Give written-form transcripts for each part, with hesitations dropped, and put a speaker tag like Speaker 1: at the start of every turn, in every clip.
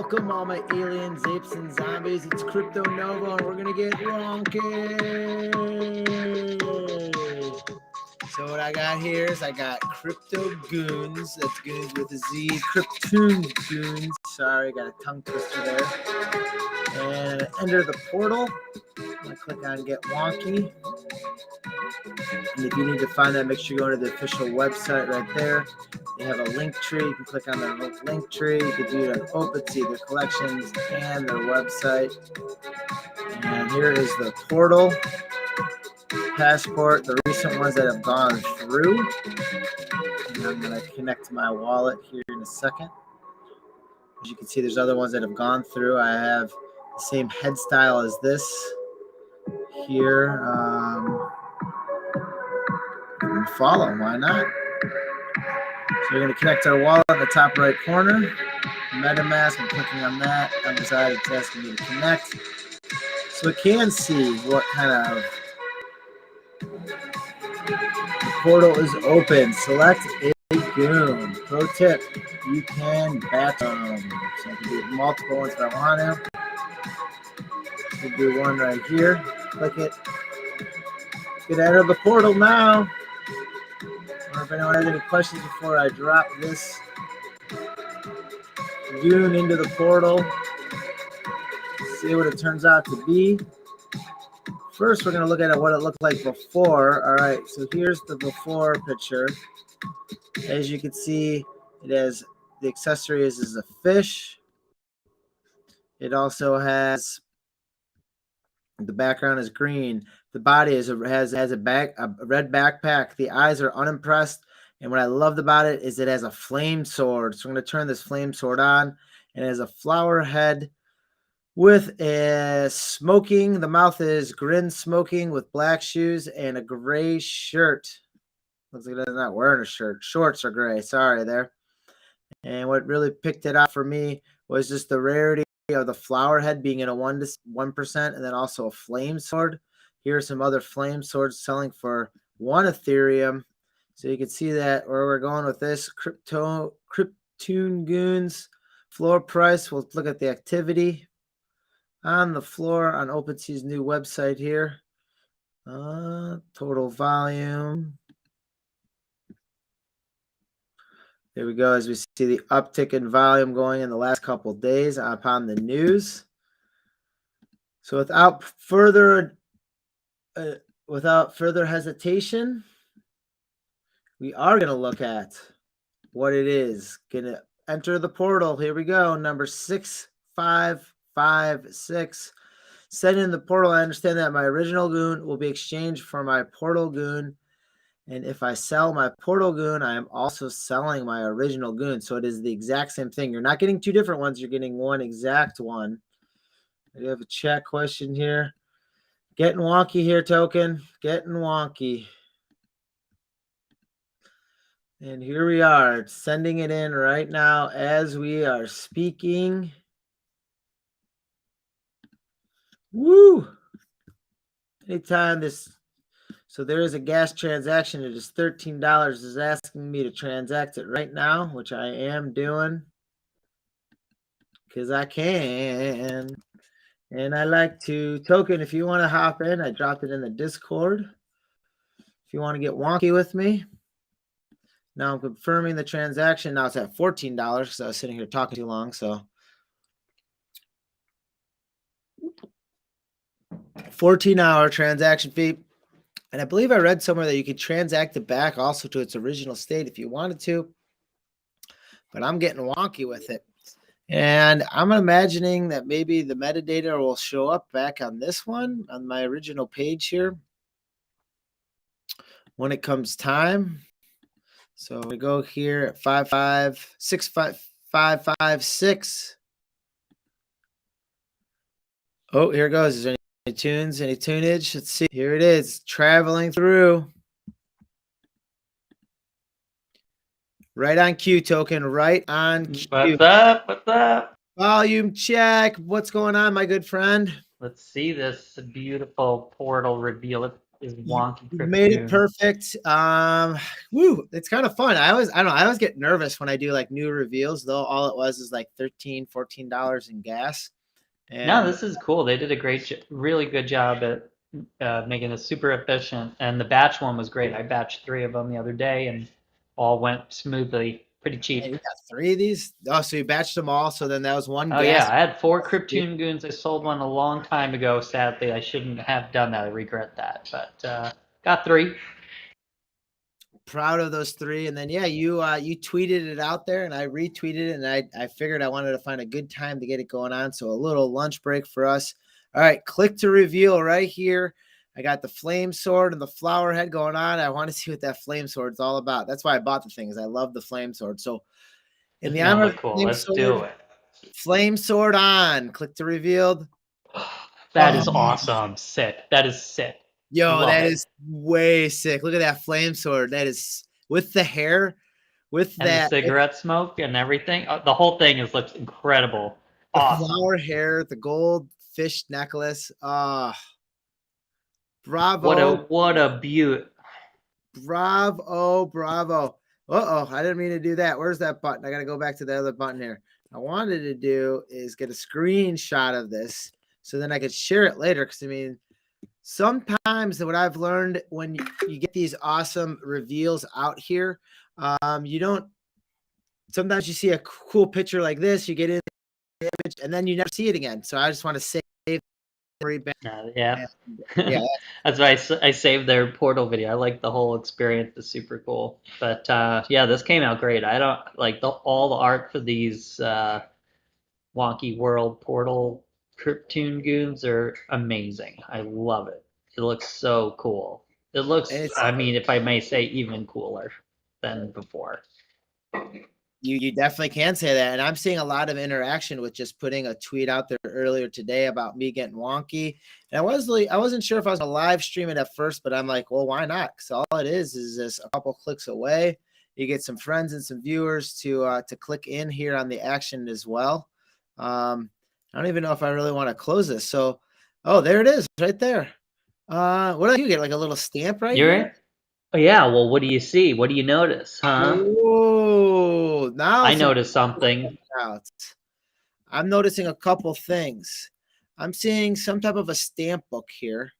Speaker 1: Welcome all my aliens, apes, and zombies. It's CryptoNovo, and we're gonna get wonky. So what I got here is I got CryptoonGoonz. That's goons with a Z. CryptoonGoonz. Sorry, got a tongue twister there. And enter the portal. I'm gonna click on Get Wonky. And if you need to find that, make sure you go to the official website right there. They have a link tree. You can click on the link tree. You can do it on OpenSea, their collections, and their website. And here is the portal, passport, the recent ones that have gone through. And I'm going to connect to my wallet here in a second. As you can see, there's other ones that have gone through. I have the same head style as this here. Follow, why not? So we're going to connect our wallet in the top right corner. MetaMask, I'm clicking on that. Undecided, it's asking me to connect. So we can see what kind of the portal is open. Select a goon. Pro tip, you can batch them. So I can do multiple ones if I want to. So do one right here. Click it. Get out of the portal now. Or if anyone has any questions before I drop this goon into the portal, see what it turns out to be. First, we're going to look at what it looked like before. All right, so here's the before picture. As you can see, it has the accessory is a fish. It also has the background is green. The body has a red backpack. The eyes are unimpressed. And what I loved about it is it has a flame sword. So I'm going to turn this flame sword on. And it has a flower head with a smoking. The mouth is grin smoking with black shoes and a gray shirt. Looks like they're not wearing a shirt. Shorts are gray. Sorry there. And what really picked it out for me was just the rarity of the flower head being in a 1%, and then also a flame sword. Here are some other flame swords selling for 1 Ethereum. So you can see that where we're going with this. CryptoonGoonz floor price. We'll look at the activity on the floor on OpenSea's new website here. Total volume. There we go. As we see the uptick in volume going in the last couple of days upon the news. So without further hesitation, we are going to look at what it is. Going to enter the portal. Here we go. Number 6556. Send in the portal. I understand that my original goon will be exchanged for my portal goon. And if I sell my portal goon, I am also selling my original goon. So it is the exact same thing. You're not getting two different ones. You're getting one exact one. I have a chat question here. Gett'n Wonky here, token. Gett'n Wonky. And here we are, sending it in right now as we are speaking. Woo! Anytime this... So there is a gas transaction. It is $13. Is asking me to transact it right now, which I am doing because I can. And I like to token. If you want to hop in, I dropped it in the Discord. If you want to get wonky with me. Now I'm confirming the transaction. Now it's at $14 because I was sitting here talking too long. So 14-hour transaction fee. And I believe I read somewhere that you could transact it back also to its original state if you wanted to. But I'm getting wonky with it. And I'm imagining that maybe the metadata will show up back on this one, on my original page here, when it comes time. So we go here at 556. Oh, here it goes. Is there any tunes, any tunage? Let's see. Here it is, traveling through. Right on cue, token. Right on cue.
Speaker 2: What's up? What's up?
Speaker 1: Volume check. What's going on, my good friend?
Speaker 2: Let's see this beautiful portal reveal. is
Speaker 1: You
Speaker 2: Wonky
Speaker 1: made it
Speaker 2: CryptoonGoonz.
Speaker 1: perfect. Woo, it's kind of fun. I don't know, I always get nervous when I do like new reveals, though. All it was is like $13, $14 in gas.
Speaker 2: No,
Speaker 1: And
Speaker 2: this is cool. They did a really good job at making it super efficient. And the batch one was great. I batched 3 of them the other day and all went smoothly. Pretty
Speaker 1: man,
Speaker 2: cheap.
Speaker 1: you got 3 of these? Oh, so you batched them all. So then that was one
Speaker 2: Oh yeah,
Speaker 1: gas.
Speaker 2: I had 4 CryptoonGoonz. I sold one a long time ago. Sadly, I shouldn't have done that. I regret that. But got 3.
Speaker 1: Proud of those 3. And then yeah, you tweeted it out there and I retweeted it, and I figured I wanted to find a good time to get it going on. So a little lunch break for us. All right, click to reveal right here. I got the flame sword and the flower head going on. I want to see what that flame sword is all about. That's why I bought the thing, is I love the flame sword. So in
Speaker 2: It's
Speaker 1: the
Speaker 2: gonna
Speaker 1: honor of
Speaker 2: look
Speaker 1: the
Speaker 2: cool. Let's do it.
Speaker 1: flame sword on. Click to revealed.
Speaker 2: That is
Speaker 1: Oh,
Speaker 2: awesome. Sick. That is sick.
Speaker 1: yo,
Speaker 2: Love
Speaker 1: that
Speaker 2: it.
Speaker 1: is way sick. Look at that flame sword. That is with the hair, with
Speaker 2: And the
Speaker 1: that.
Speaker 2: cigarette smoke and everything. The whole thing looks incredible.
Speaker 1: The
Speaker 2: Awesome.
Speaker 1: flower hair, the gold fish necklace.
Speaker 2: What
Speaker 1: Bravo,
Speaker 2: a beaut.
Speaker 1: bravo, bravo. Uh-oh, I didn't mean to do that. Where's that button? I got to go back to the other button here. I wanted to do is get a screenshot of this so then I could share it later. Because I mean, sometimes what I've learned when you get these awesome reveals out here, you don't. Sometimes you see a cool picture like this, you get in the image, and then you never see it again. So I just want to save memory.
Speaker 2: Yeah.
Speaker 1: Yeah,
Speaker 2: That's why I saved their portal video. I like the whole experience. It's super cool. But yeah, this came out great. I don't like all the art for these wonky world portal CryptoonGoonz are amazing. I love it. It looks so cool. It
Speaker 1: and
Speaker 2: looks,
Speaker 1: it's
Speaker 2: I mean, if I may say, even cooler than before.
Speaker 1: you definitely can say that. And I'm seeing a lot of interaction with just putting a tweet out there earlier today about me getting wonky. And I wasn't sure if I was gonna live stream it at first, but I'm like, well, why not? Because all it is just a couple clicks away. You get some friends and some viewers to click in here on the action as well. I don't even know if I really want to close this. So, oh, there it is, right there. What do you get? Like a little stamp right
Speaker 2: You're
Speaker 1: here?
Speaker 2: in? Oh, yeah. Well, what do you see? What do you notice, huh?
Speaker 1: Oh, now
Speaker 2: I
Speaker 1: some
Speaker 2: noticed something.
Speaker 1: out. I'm noticing a couple things. I'm seeing some type of a stamp book here,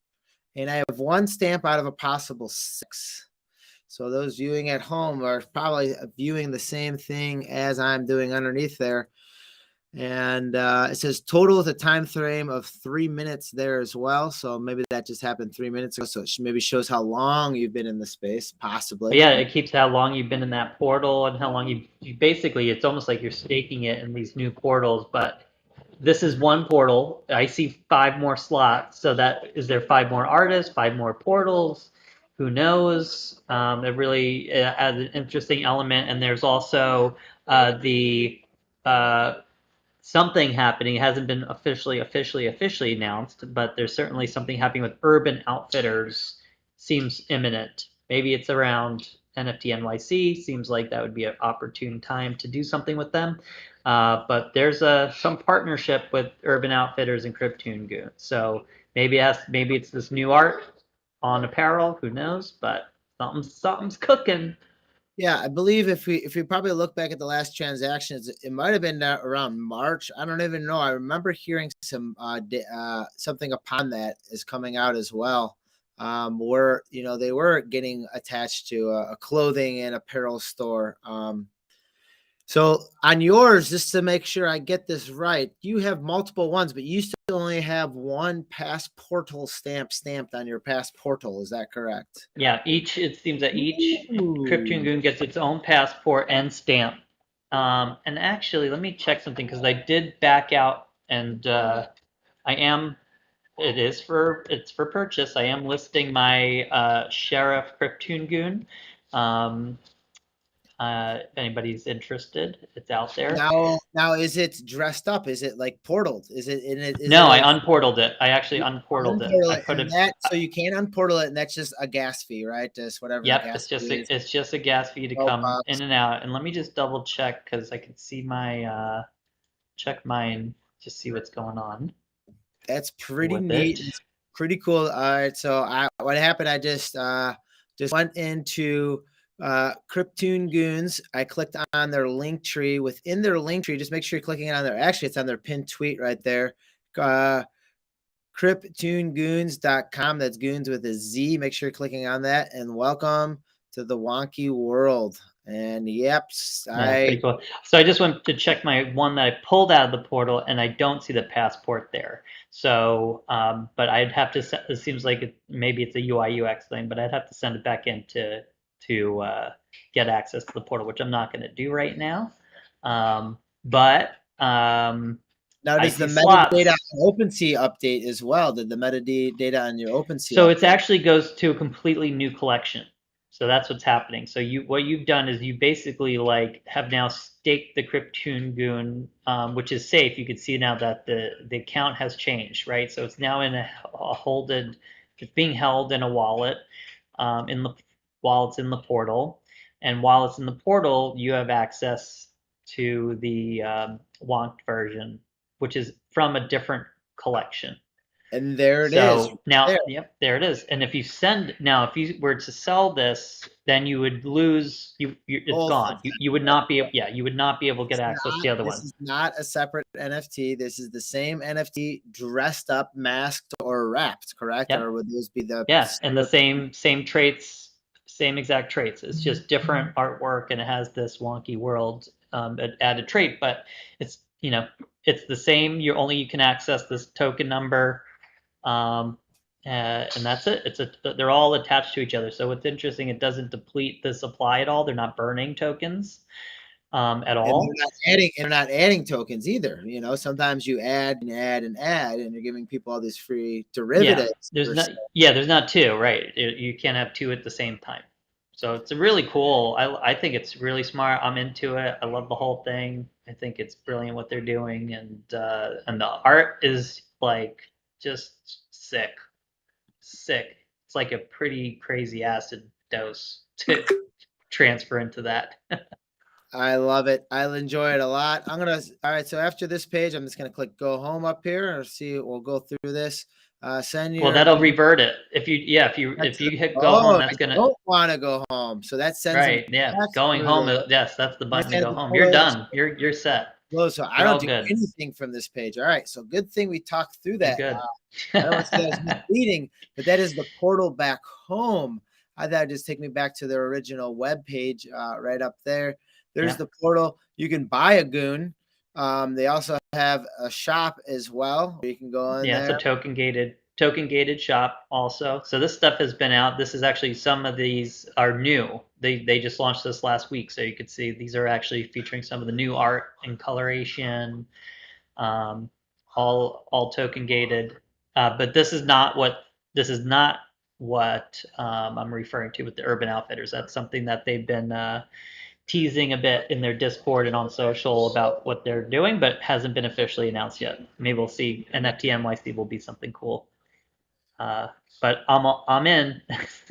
Speaker 1: and I have one stamp out of a possible 6. So those viewing at home are probably viewing the same thing as I'm doing underneath there. And it says total with a time frame of 3 minutes there as well. So maybe that just happened 3 minutes ago. So it maybe shows how long you've been in the space, possibly.
Speaker 2: Yeah, it keeps how long you've been in that portal and how long you basically, it's almost like you're staking it in these new portals, but this is one portal. I see 5 more slots. So that is there 5 more artists, 5 more portals? Who knows? It really adds an interesting element. And there's also the something happening. It hasn't been officially announced, but there's certainly something happening with Urban Outfitters. Seems imminent. Maybe it's around NFT NYC. Seems like that would be an opportune time to do something with them. But there's some partnership with Urban Outfitters and CryptoonGoonz. So maybe it's this new art on apparel. Who knows? But something's cooking.
Speaker 1: Yeah, I believe if we probably look back at the last transactions, it might have been around March. I don't even know. I remember hearing something upon that is coming out as well. Where they were getting attached to a clothing and apparel store. So on yours, just to make sure I get this right, you have multiple ones, but you still only have one pass portal stamped on your pass portal. Is that correct?
Speaker 2: Yeah, it seems that each
Speaker 1: Ooh.
Speaker 2: CryptoonGoon gets its own passport and stamp. And actually, let me check something because I did back out, and I am. It's for purchase. I am listing my Sheriff CryptoonGoon. Um, if anybody's interested, it's out there.
Speaker 1: Now, is it dressed up? Is it like portaled? Is it in it? Is
Speaker 2: No,
Speaker 1: it
Speaker 2: I
Speaker 1: a
Speaker 2: unportaled it. I actually
Speaker 1: you
Speaker 2: unportaled it.
Speaker 1: unportal
Speaker 2: I
Speaker 1: it
Speaker 2: put
Speaker 1: and
Speaker 2: it.
Speaker 1: that so you can't unportal it and that's just a gas fee, right? Just whatever the
Speaker 2: Yep,
Speaker 1: gas fee is.
Speaker 2: it's just a gas fee to
Speaker 1: 12
Speaker 2: come in
Speaker 1: bucks.
Speaker 2: and out. And let me just double check because I can see my check mine, just see what's going on
Speaker 1: That's pretty
Speaker 2: with
Speaker 1: neat.
Speaker 2: it.
Speaker 1: Pretty cool. All right. So what happened? I just went into CryptoonGoonz. I clicked on their link tree. Within their link tree, just make sure you're clicking on their. Actually, it's on their pinned tweet right there. CryptoonGoonz.com. That's Goons with a Z. Make sure you're clicking on that. And welcome to the wonky world. And yep,
Speaker 2: Yeah, pretty cool. So I just went to check my one that I pulled out of the portal, and I don't see the passport there. So, but I'd have to. It seems like maybe it's a UI UX thing, but I'd have to send it back in to get access to the portal, which I'm not going to do right now. But
Speaker 1: now,
Speaker 2: I
Speaker 1: does the
Speaker 2: see
Speaker 1: metadata
Speaker 2: slots.
Speaker 1: on OpenSea update as well? Did the metadata on your OpenSea
Speaker 2: So
Speaker 1: update?
Speaker 2: it actually goes to a completely new collection. So that's what's happening. So what you've done is you basically like have now staked the CryptoonGoon, which is safe. You can see now that the account has changed, right? So it's now in a holded, it's being held in a wallet, while it's in the portal, and while it's in the portal, you have access to the Wonked version, which is from a different collection.
Speaker 1: And there it is.
Speaker 2: So now,
Speaker 1: There.
Speaker 2: yep, there it is. And if you were to sell this, then you would lose. It's
Speaker 1: Both of
Speaker 2: gone.
Speaker 1: them.
Speaker 2: You would not be. Yeah, you would not be able to get access to the other
Speaker 1: This
Speaker 2: one.
Speaker 1: is not a separate NFT. This is the same NFT dressed up, masked, or wrapped, correct?
Speaker 2: Yep.
Speaker 1: Or would those be the
Speaker 2: Yeah, and the same traits, same exact traits. It's just different
Speaker 1: Mm-hmm.
Speaker 2: artwork, and it has this wonky world added trait. But it's it's the same. You can access this token number. Um, and that's it. They're all attached to each other. So what's interesting, it doesn't deplete the supply at all. They're not burning tokens at
Speaker 1: And
Speaker 2: all.
Speaker 1: they're not adding tokens either. You know, sometimes you add and add and add, and you're giving people all these free
Speaker 2: Yeah,
Speaker 1: derivatives.
Speaker 2: there's not two, right? You can't have two at the same time. So it's really cool. I think it's really smart. I'm into it. I love the whole thing. I think it's brilliant what they're doing, and the art is like just sick. Sick. It's like a pretty crazy acid dose to transfer into that.
Speaker 1: I love it. I'll enjoy it a lot. All right. So after this page, I'm just gonna click go home up here, or see. We'll go through this. Send
Speaker 2: Well,
Speaker 1: your
Speaker 2: that'll revert it. If you hit go home,
Speaker 1: I
Speaker 2: that's gonna
Speaker 1: don't want to go home. So that sends them
Speaker 2: right. Yeah,
Speaker 1: back
Speaker 2: going
Speaker 1: through
Speaker 2: home.
Speaker 1: there.
Speaker 2: Yes, that's the button to
Speaker 1: And
Speaker 2: go
Speaker 1: the
Speaker 2: home. You're
Speaker 1: portal is
Speaker 2: done. You're set.
Speaker 1: closed. So I
Speaker 2: You're
Speaker 1: don't
Speaker 2: all
Speaker 1: do
Speaker 2: good.
Speaker 1: anything from this page. All right. So good thing we talked through
Speaker 2: You're
Speaker 1: that.
Speaker 2: good.
Speaker 1: I don't want to say that was misleading, but that is the portal back home. I thought it'd just take me back to their original web page right up there. There's
Speaker 2: Yeah.
Speaker 1: the portal. You can buy a goon. They also have a shop as well. You can go in
Speaker 2: Yeah, it's
Speaker 1: there.
Speaker 2: a token gated shop also. So this stuff has been out. This is actually some of these are new. They just launched this last week, so you could see these are actually featuring some of the new art and coloration, all token gated. But this is not what I'm referring to with the Urban Outfitters. That's something that they've been teasing a bit in their Discord and on social about what they're doing, but hasn't been officially announced yet. Maybe we'll see. NFT NYC will be something cool. But I'm in.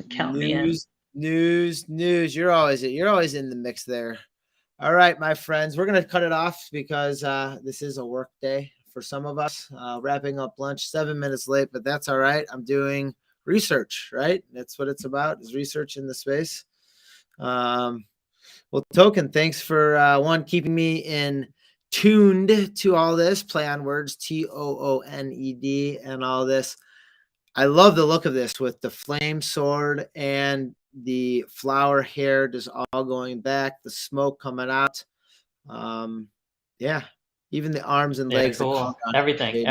Speaker 2: Count me in.
Speaker 1: News. You're always in the mix there. All right, my friends, we're gonna cut it off because this is a work day for some of us. Wrapping up lunch, 7 minutes late, but that's all right. I'm doing research, right? That's what it's about, is research in the space. Well, Token, thanks for keeping me tuned to all this. Play on words, TOONED, and all this. I love the look of this with the flame sword and the flower hair just all going back, the smoke coming out. Yeah, even the arms and
Speaker 2: Yeah,
Speaker 1: legs, the color
Speaker 2: cool.
Speaker 1: on
Speaker 2: Everything.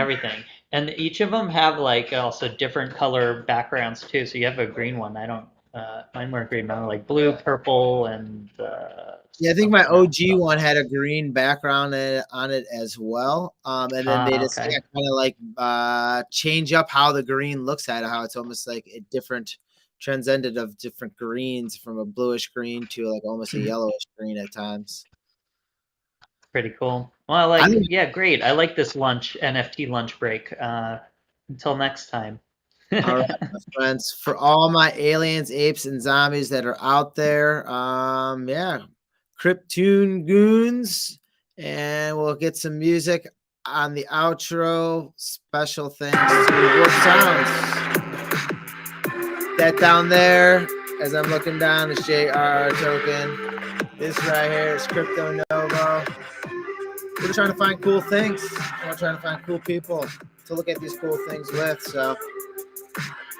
Speaker 2: And each of them have like also different color backgrounds too. So you have a green one. I don't. Mine weren't green. Mine were like blue, purple, and
Speaker 1: Yeah, I think my
Speaker 2: something else.
Speaker 1: OG one had a green background on it as well. And then they just
Speaker 2: Okay.
Speaker 1: kind of like change up how the green looks at it, how it's almost like a different transcended of different greens, from a bluish green to like almost a yellowish green at times.
Speaker 2: Pretty cool. Well, yeah, great. I like this NFT lunch break. Until next time.
Speaker 1: All right, my friends. For all my aliens, apes, and zombies that are out there, yeah, CryptoonGoonz, and we'll get some music on the outro. Special thanks to Wolf Sounds. That down there, as I'm looking down, is JR token. This right here is CryptoNovo. We're trying to find cool things. We're trying to find cool people to look at these cool things with. So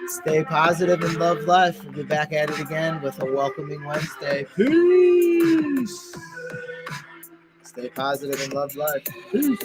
Speaker 1: stay positive and love life. We'll be back at it again with a welcoming Wednesday. Peace. Stay positive and love life. Peace.